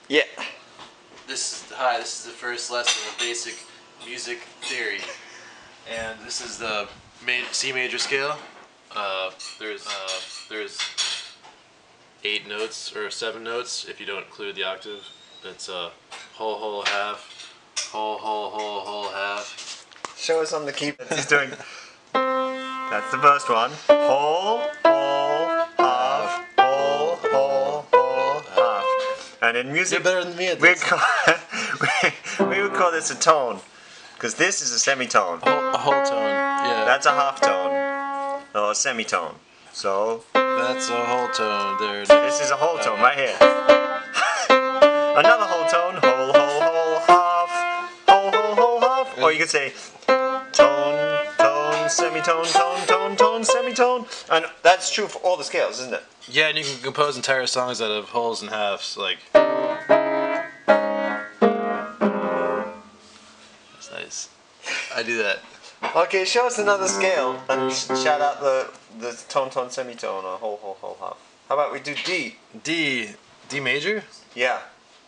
Yeah. This is the first lesson of basic music theory, and this is the C major scale. There's 8 notes or 7 notes if you don't include the octave. It's a whole half, whole half. Show us on the keyboard. He's doing. That's the first one. Whole, half, whole, half. And in music, You're better than me at we would call this a tone, because this is a semitone. A whole tone. Yeah. That's a half tone, or a semitone. So that's a whole tone. There. This is a whole tone right here. Another whole tone. Whole, half. Whole, half. Or you could say tone, semitone, tone, semitone. And that's true for all the scales, isn't it? Yeah, and you can compose entire songs out of wholes and halves, like. That's nice. I do that. Okay, show us another scale and shout out the tone, semitone, or whole, half. How about we do D? D major? Yeah.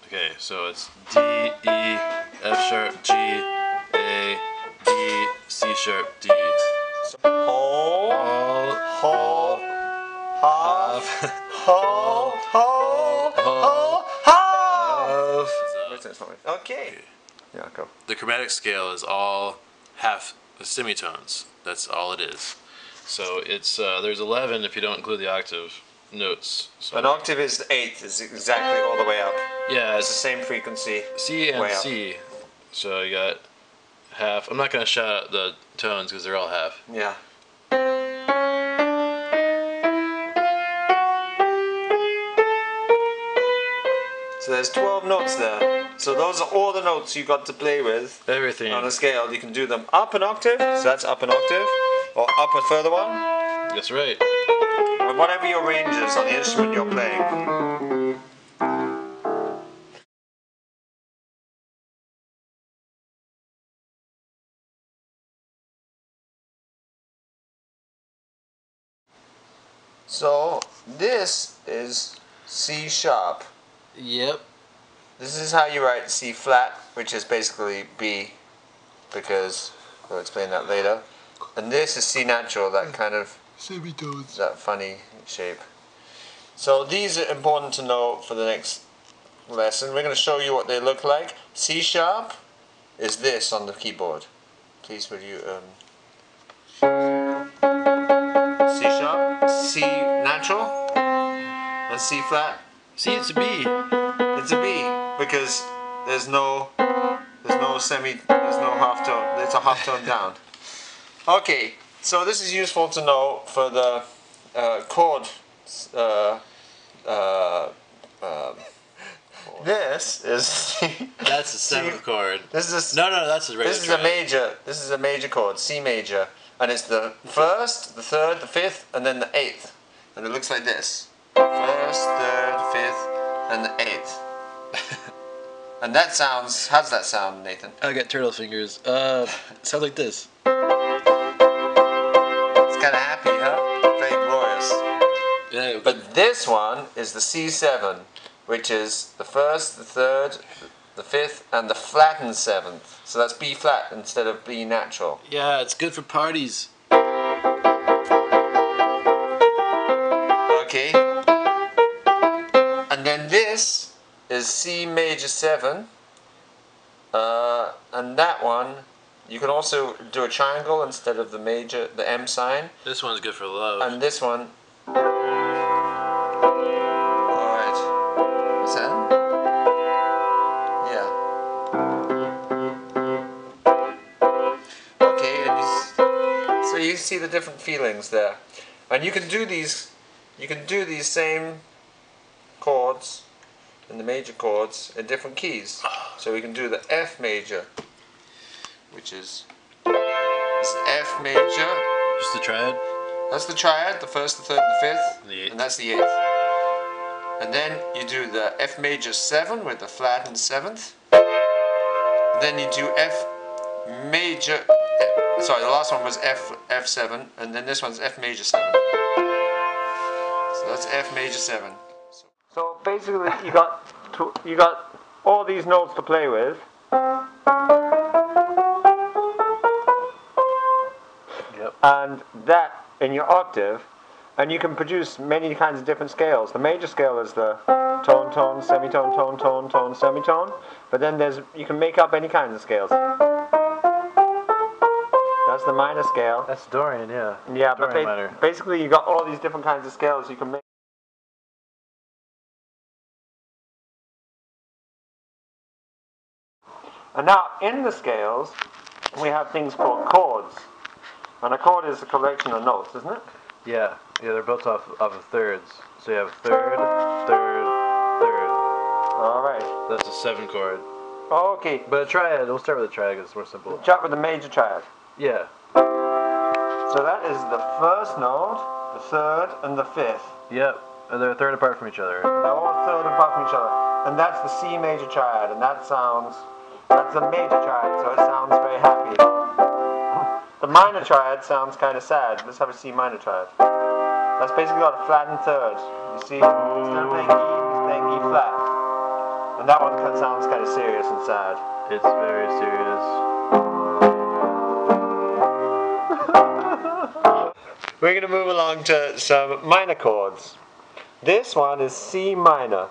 Okay, so it's D, E, F sharp, G, A, D, C sharp, D. So, whole, half, half. Okay. Yeah, go. The chromatic scale is all half semitones. That's all it is. So it's there's 11 if you don't include the octave notes. So an octave is the eighth, is exactly all the way up. yeah, it's the same frequency. C and C. So you got half. I'm not gonna shout out the tones because they're all half. Yeah. So there's 12 notes there. So those are all the notes you got to play with. Everything. On a scale, you can do them up an octave, so that's up an octave, or up a further one. That's right. Or whatever your range is on the instrument you're playing. So this is C sharp. Yep. This is how you write C flat, which is basically B, because we'll explain that later. And this is C natural, that kind of semitones, that funny shape. So these are important to know for the next lesson. We're going to show you what they look like. C sharp is this on the keyboard. Please will you C sharp, C natural, and C flat. See, it's a B. It's a B because there's no half tone. It's a half tone down. Okay, so this is useful to know for the chord. This is That's the seventh chord. This is no, that's the regular. This is a major. This is a major chord, C major, and it's the first, the third, the fifth, and then the eighth, and it looks like this. First, third, fifth, and the eighth. And that sounds. How does that sound, Nathan? I got turtle fingers. Sounds like this. It's kind of happy, huh? Very glorious. Yeah. But this one is the C7, which is the first, the third, the fifth, and the flattened seventh. So that's B flat instead of B natural. Yeah, it's good for parties. Okay. And then this is C major 7, and that one you can also do a triangle instead of the major, the M sign. This one's good for love. And this one. Alright. What's that? Yeah. Okay, and so you see the different feelings there. And you can do these same chords in the major chords in different keys. So we can do the F major, which is this F major. Just the triad? That's the triad, the first, the third, the fifth, and that's the eighth. And then you do the F major 7 with the flattened 7th. Then you do F major, sorry, the last one was F7, and then this one's F major 7. So that's F major 7. So basically, you got all these notes to play with. Yep. And that in your octave, and you can produce many kinds of different scales. The major scale is the tone, tone, semitone, tone, tone, tone, semitone. But then you can make up any kinds of scales. That's the minor scale. That's Dorian, yeah. Yeah, Dorian but minor. basically you got all these different kinds of scales you can make. And now in the scales, we have things called chords. And a chord is a collection of notes, isn't it? Yeah, they're built off of thirds. So you have third, third, third. All right. That's a 7 chord. Okay. But a triad, we'll start with a triad because it's more simple. Start with the major triad. Yeah. So that is the first note, the third, and the fifth. Yep. And they're a third apart from each other. They're all a third apart from each other. And that's the C major triad, and that's the major triad, so it sounds very happy. The minor triad sounds kind of sad. Let's have a C minor triad. That's basically got a flattened third. You see, instead of playing E, he's playing E flat. And that one sounds kind of serious and sad. It's very serious. We're going to move along to some minor chords. This one is C minor.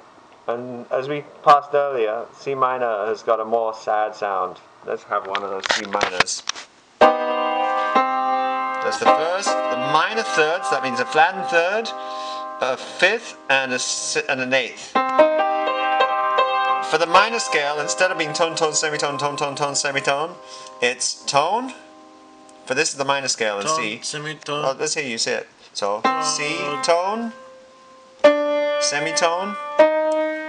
And as we passed earlier, C minor has got a more sad sound. Let's have one of those C minors. That's the first, the minor thirds, that means a flattened third, a fifth, and an eighth. For the minor scale, instead of being tone, tone, semitone, tone, tone, tone, semitone, it's tone. For this is the minor scale in C. Semitone. Oh, let's hear you say it. So, C, tone, semitone,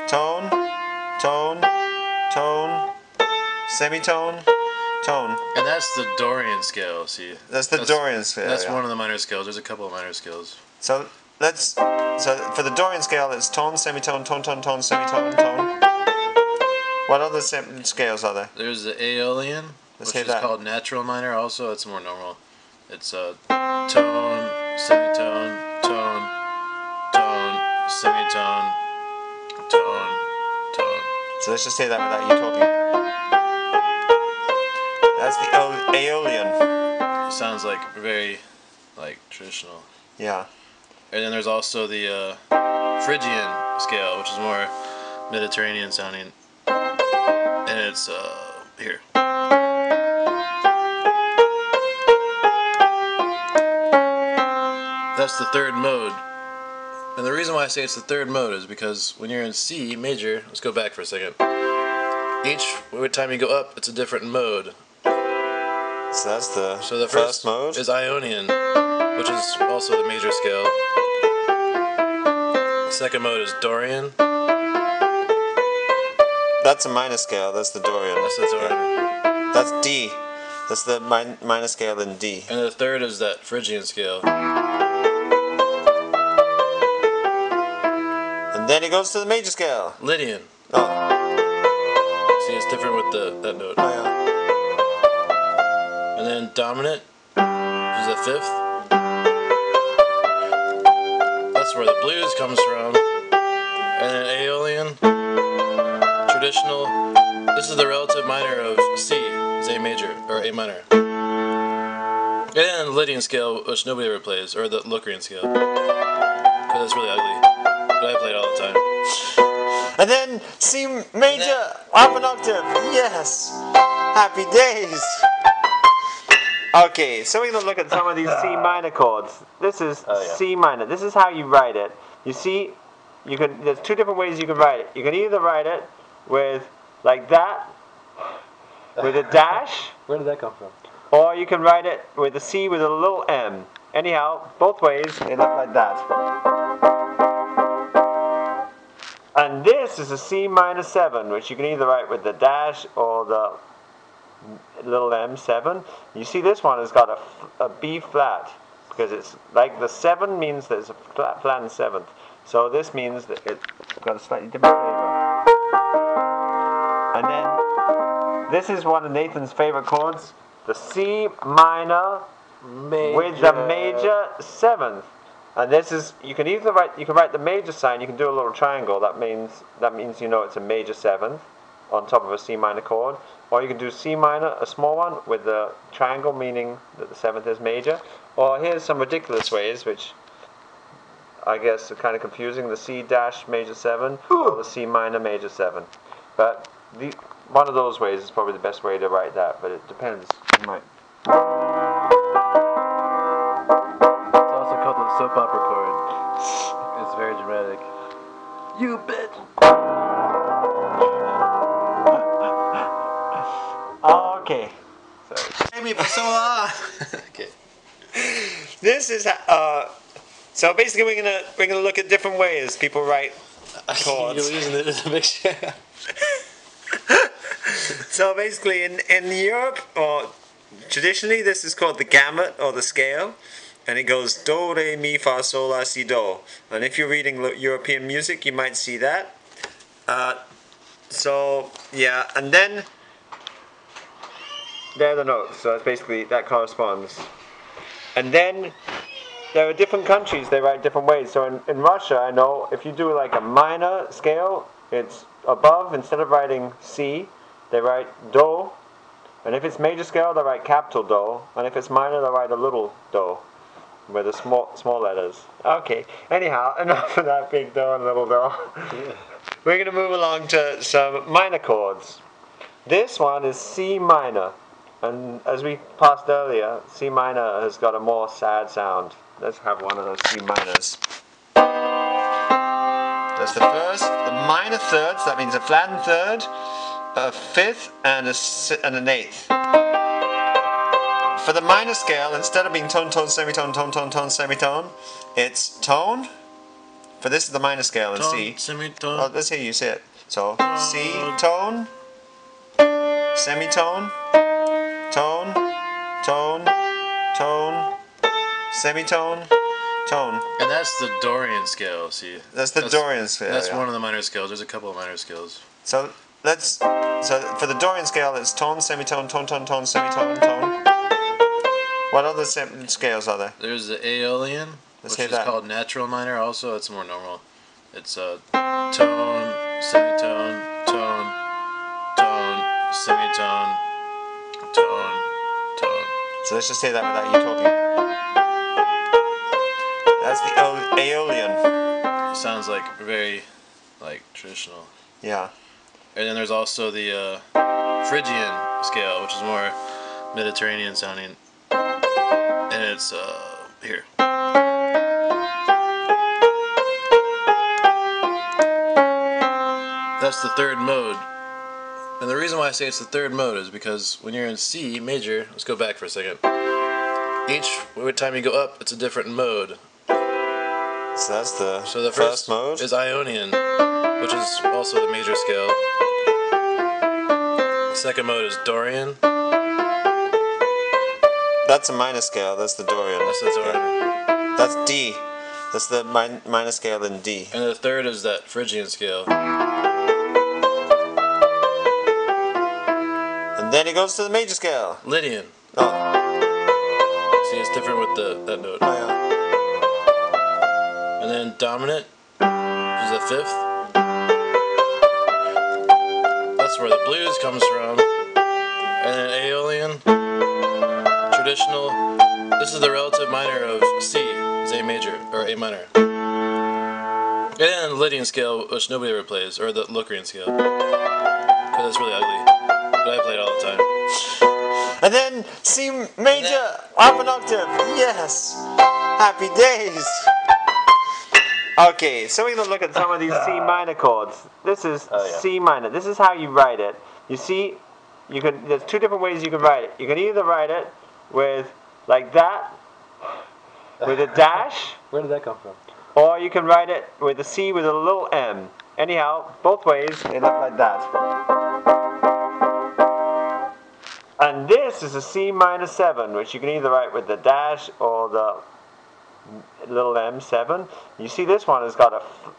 tone, tone, tone, semitone, tone. And that's the Dorian scale, see? That's the Dorian scale. That's yeah. one of the minor scales. There's a couple of minor scales. So for the Dorian scale, it's tone, semitone, tone, tone, tone, semitone, tone. What other scales are there? There's the Aeolian, which is called natural minor also. It's more normal. It's tone, semitone, tone, tone, semitone, tone, tone. So let's just say that without you talking. That's the Aeolian. It sounds like very, traditional. Yeah. And then there's also the Phrygian scale, which is more Mediterranean sounding. And it's here. That's the third mode. And the reason why I say it's the third mode is because when you're in C major, let's go back for a second. Every time you go up, it's a different mode. So that's the first mode is Ionian, which is also the major scale. The second mode is Dorian. That's a minor scale. That's the Dorian. That's the Dorian. Yeah. That's D. That's the minor scale in D. And the third is that Phrygian scale. And then it goes to the major scale. Lydian. Oh. See, it's different with that note. Oh yeah. And then dominant, which is the fifth. That's where the blues comes from. And then Aeolian, traditional. This is the relative minor of C, is A major, or A minor. And then the Lydian scale, which nobody ever plays, or the Locrian scale. Because it's really ugly. But I play it all the time. And then C major, half an octave. Yes. Happy days. Okay, so we're going to look at some of these C minor chords. This is C minor. This is how you write it. You see, there's two different ways you can write it. You can either write it with, like that, with a dash. Where did that come from? Or you can write it with a C with a little m. Anyhow, both ways, they look like that. And this is a C minor 7, which you can either write with the dash or the little m7. You see this one has got a B flat, because it's like the 7 means that it's a flattened 7th. So this means that it's got a slightly different flavor. And then this is one of Nathan's favorite chords, the C minor with the major 7th. And this is, you can write the major sign, you can do a little triangle, that means you know it's a major 7th on top of a C minor chord. Or you can do C minor, a small one, with the triangle meaning that the 7th is major. Or here's some ridiculous ways, which I guess are kind of confusing, the C dash major 7 or the C minor major 7. But one of those ways is probably the best way to write that, but it depends. You might. It's also called the soap opera chord. It's very dramatic. You bitch! Okay. Sorry. Me for so long. Okay. This is so basically we're gonna look at different ways people write chords. You're using it as a picture. So basically in Europe, or traditionally, this is called the gamut or the scale, and it goes do, re, mi, fa, sol, la, si, do. And if you're reading European music, you might see that. So yeah, and then there are the notes. So that's basically, that corresponds. And then there are different countries, they write different ways. So in Russia, I know if you do like a minor scale, it's above, instead of writing C, they write do. And if it's major scale, they write capital do. And if it's minor, they write a little do with the small letters. Okay, anyhow, enough of that big do and little do. Yeah. We're going to move along to some minor chords. This one is C minor. And as we passed earlier, C minor has got a more sad sound. Let's have one of those C minors. That's the first, the minor thirds, that means a flattened third, a fifth, and an eighth. For the minor scale, instead of being tone, tone, semitone, tone, tone, tone, semitone, it's tone. For this is the minor scale in C. Semitone. Oh, let's hear you say it. So, C, tone, semitone, tone, tone, tone, semitone, tone. And that's the Dorian scale, see? That's Dorian scale. That's one of the minor scales. There's a couple of minor scales. So for the Dorian scale, it's tone, semitone, tone, tone, tone, semitone, tone. What other scales are there? There's the Aeolian, which is called natural minor. Also, it's more normal. It's tone, semitone, tone, tone, semitone, tone, tone. So let's just say that without you talking. That's the Aeolian. It sounds like very, traditional. Yeah. And then there's also the Phrygian scale, which is more Mediterranean sounding. And it's here. That's the third mode. And the reason why I say it's the third mode is because when you're in C major, let's go back for a second. Every time you go up, it's a different mode. So that's the first mode is Ionian, which is also the major scale. The second mode is Dorian. That's a minor scale. That's the Dorian. That's the Dorian. That's D. That's the minor scale in D. And the third is that Phrygian scale. And then it goes to the major scale. Lydian. Oh. See, it's different with that note. Oh yeah. And then dominant, which is the fifth. That's where the blues comes from. And then Aeolian, traditional. This is the relative minor of C, is A major, or A minor. And then the Lydian scale, which nobody ever plays, or the Locrian scale. Because it's really ugly. But I play it all the time. And then C major, half an octave. Yes. Happy days. Okay, so we're going to look at some of these C minor chords. This is C minor. This is how you write it. You see, there's two different ways you can write it. You can either write it with, like that, with a dash. Where did that come from? Or you can write it with a C with a little m. Anyhow, both ways, they look like that. And this is a C minor 7, which you can either write with the dash or the little m7. You see this one has got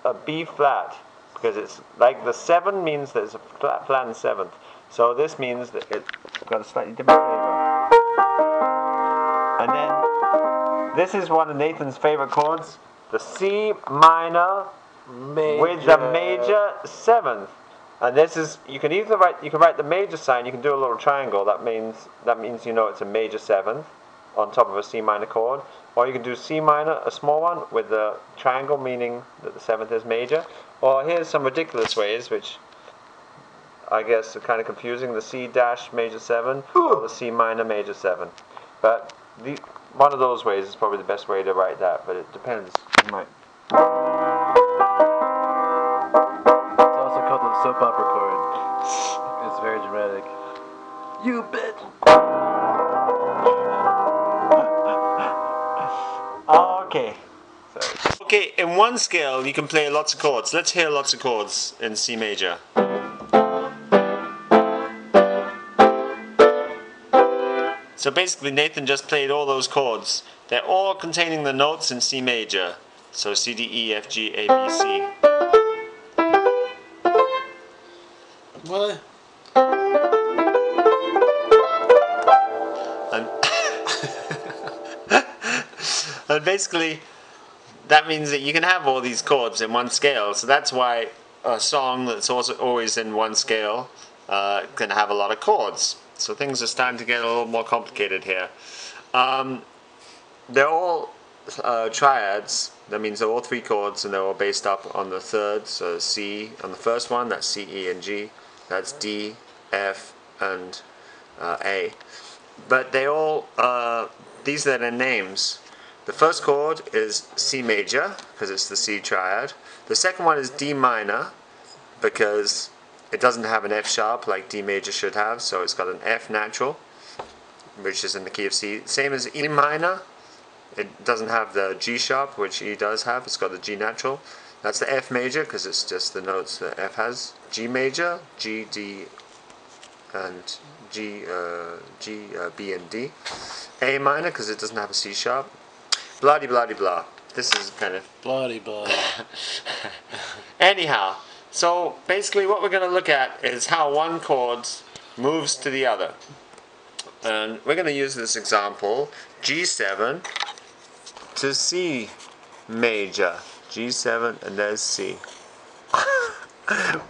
a B flat, because it's like the 7 means there's a flattened 7th. So this means that it's got a slightly different flavor. And then this is one of Nathan's favorite chords. the C minor with the major 7th. And this is, you can write the major sign, you can do a little triangle, that means you know it's a major 7th on top of a C minor chord. Or you can do C minor, a small one, with the triangle, meaning that the 7th is major. Or here's some ridiculous ways, which I guess are kind of confusing, the C dash major 7 or the C minor major 7. But one of those ways is probably the best way to write that, but it depends. You might. It's also called the soap opera chord. It's very dramatic. You bitch! Okay. Sorry. Okay, in one scale you can play lots of chords. Let's hear lots of chords in C major. So basically Nathan just played all those chords. They're all containing the notes in C major. So C, D, E, F, G, A, B, C. What? And basically that means that you can have all these chords in one scale. So that's why a song that's also always in one scale can have a lot of chords. So things are starting to get a little more complicated here. They're all triads. That means they're all 3 chords and they're all based up on the third. So C on the first one, that's C, E, and G. That's D, F, and A. But they all, these are their names. The first chord is C major, because it's the C triad. The second one is D minor, because it doesn't have an F sharp like D major should have, so it's got an F natural, which is in the key of C. Same as E minor, it doesn't have the G sharp, which E does have, it's got the G natural. That's the F major, because it's just the notes that F has. G major, G, D, and G, B, and D. A minor, because it doesn't have a C sharp. Blah de blah de blah. This is kind of Bloody blah. Anyhow, so basically what we're going to look at is how one chord moves to the other. And we're going to use this example, G7 to C major. G7 and there's C.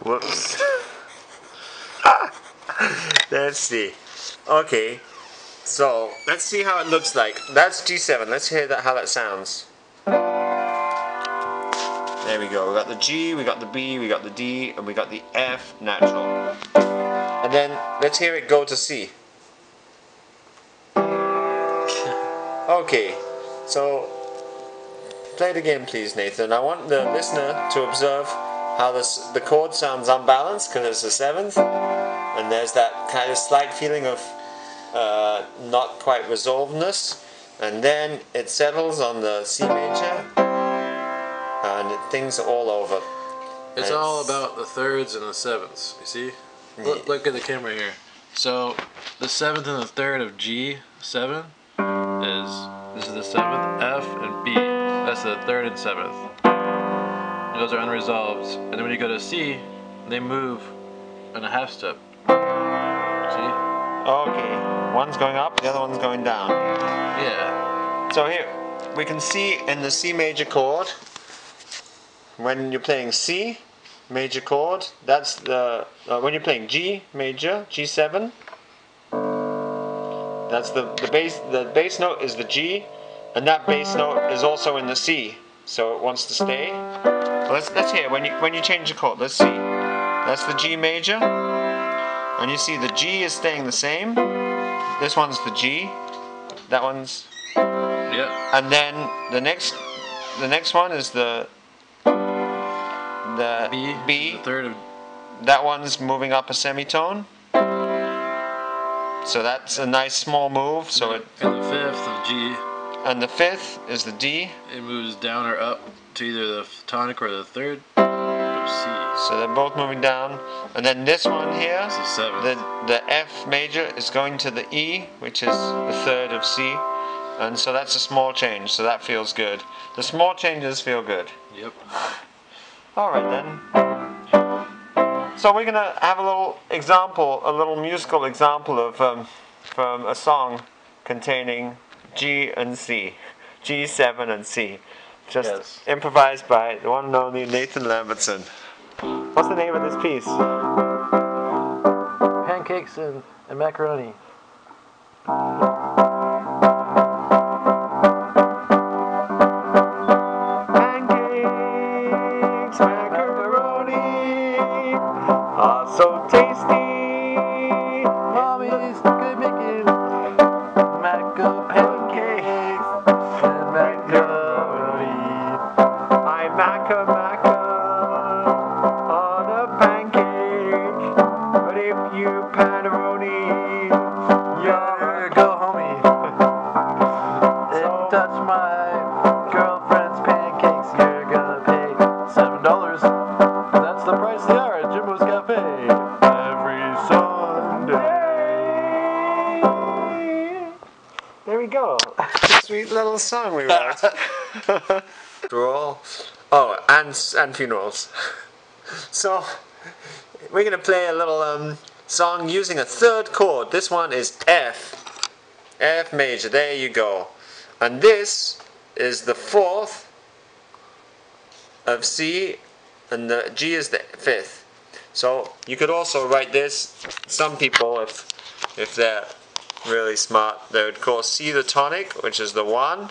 Whoops. There's C. Okay. So, let's see how it looks like. That's G7. Let's hear how that sounds. There we go. We got the G, we got the B, we got the D, and we got the F natural. And then, let's hear it go to C. Okay. So, play it again, please, Nathan. I want the listener to observe how the chord sounds unbalanced, because it's the 7th. And there's that kind of slight feeling of not quite resolvedness, and then it settles on the C major, and things are all over. It's all about the thirds and the 7ths, you see? Look at the camera here. So, the 7th and the 3rd of G7 this is the 7th, F, and B. That's the 3rd and 7th. Those are unresolved. And then when you go to C, they move in a half step. See? Okay, one's going up, the other one's going down. Yeah. So here, we can see in the C major chord, when you're playing C major chord, that's the, when you're playing G major, G7, that's the bass note is the G, and that bass note is also in the C, so it wants to stay. Let's hear, when you change the chord, let's see. That's the G major, and you see the G is staying the same. This one's the G, that one's, yeah. And then the next one is the B. The 3rd of, that one's moving up a semitone. So that's a nice small move. So and the 5th of G. And the 5th is the D. It moves down or up to either the tonic or the 3rd of C. So they're both moving down. And then this one here, It's the 7th. the F major is going to the E, which is the 3rd of C. And so that's a small change, so that feels good. The small changes feel good. Yep. Alright then. So we're going to have a little example, a little musical example of from a song containing G and C. G7 and C. Just improvised by the one and only Nathan Lambertson. What's the name of this piece? Pancakes and macaroni. Pancakes, macaroni are so tasty. Mommy's good making pancakes and macaroni. I maca on a pancake, but if you pepperoni, You're go homie. If you touch my girlfriend's pancakes, you're gonna pay $7. That's the price they are at Jimbo's Cafe every Sunday. There we go. Sweet little song we wrote. And funerals. So we're gonna play a little song using a third chord. This one is F major. There you go. And this is the fourth of C, and the G is the fifth. So you could also write this. Some people, if they're really smart, they would call C the tonic, which is the 1,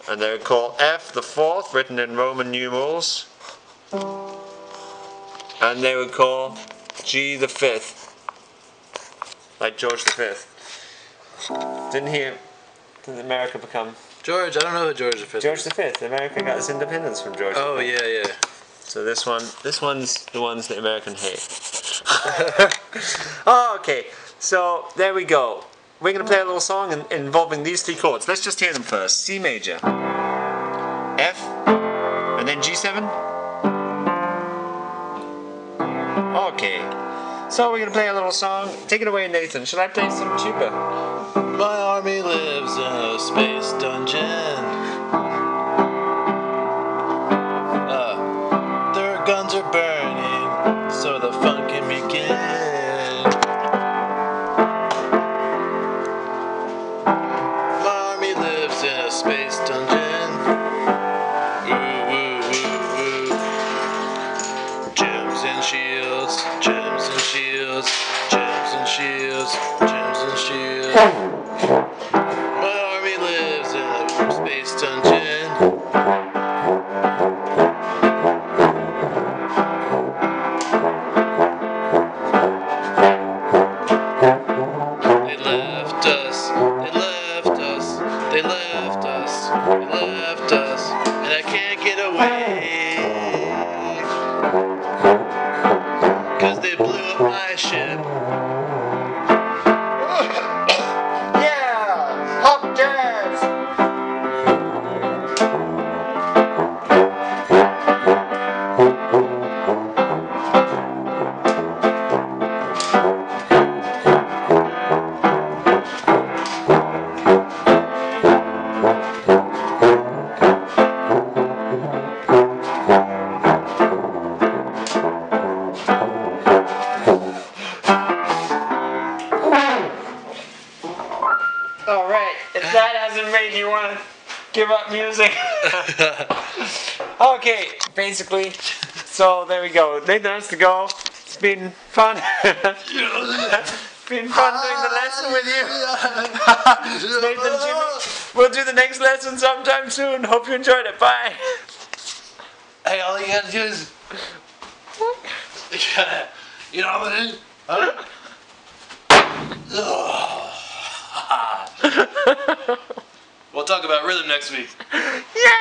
and they would call F the 4th, written in Roman numerals, and they would call G the 5th, like George the 5th. Didn't America become George? I don't know who George the 5th George the 5th? America got its independence from George the 5th. Oh yeah. So this one's the ones the American hate. Oh, okay. So there we go. We're going to play a little song involving these 3 chords. Let's just hear them first. C major, F, and then G7. Okay. So we're going to play a little song. Take it away, Nathan. Should I play some tuba? My army lives in a space dungeon. Their guns are burning, so the fun can begin. Space dungeon. Ooh, ooh, ooh, ooh. Gems and shields, gems and shields, gems and shields, gems and shields. My army lives in a space dungeon. They left us, they left us, they left us, they left us, and I can't get away, 'cause they blew up my ship. Yeah! Pop jazz! Alright, if that hasn't made you want to give up music. Okay, basically, so there we go. Nathan has to go. It's been fun. Been fun doing the lesson with you. Nathan, Jimmy, we'll do the next lesson sometime soon. Hope you enjoyed it. Bye. Hey, all you gotta do is, you know what it is? We'll talk about rhythm next week. Yeah!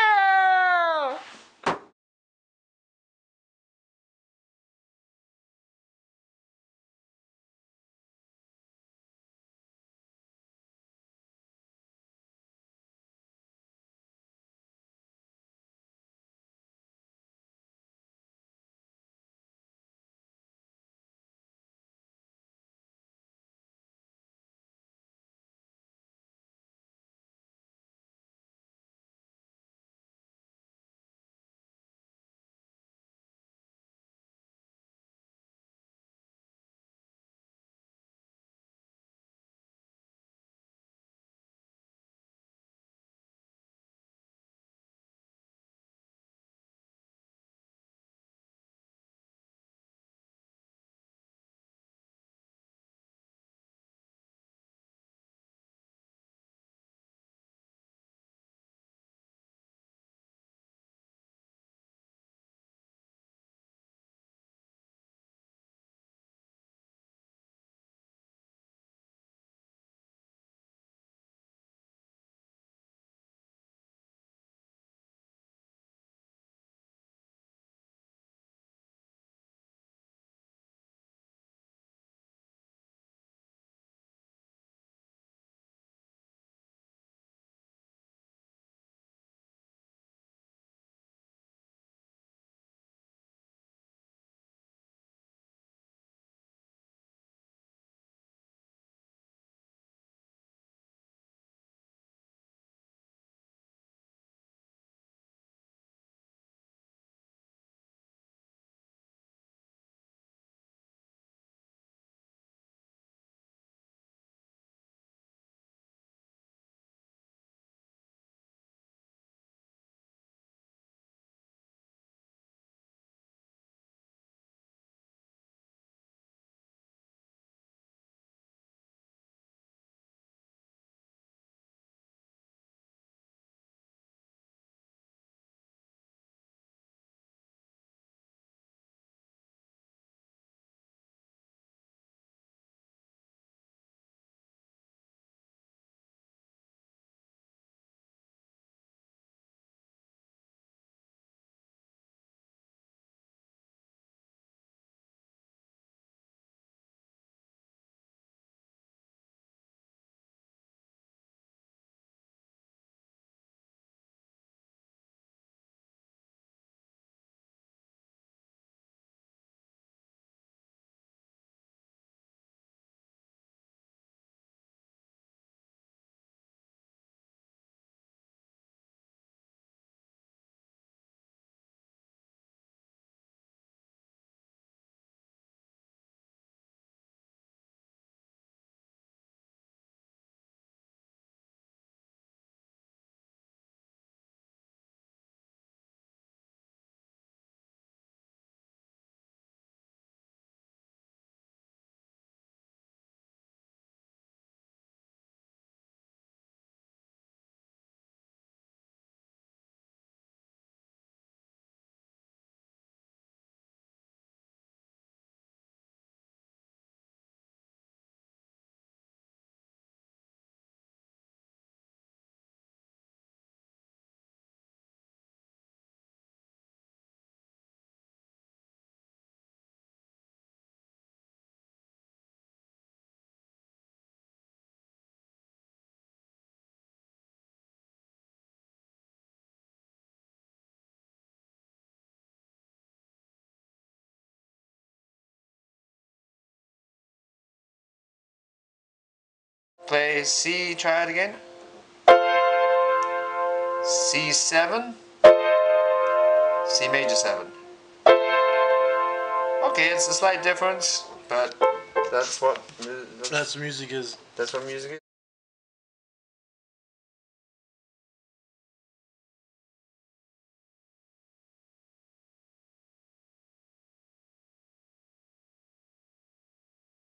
Play C, try it again. C7, C major 7. Okay, it's a slight difference, but that's what music is. That's what music is.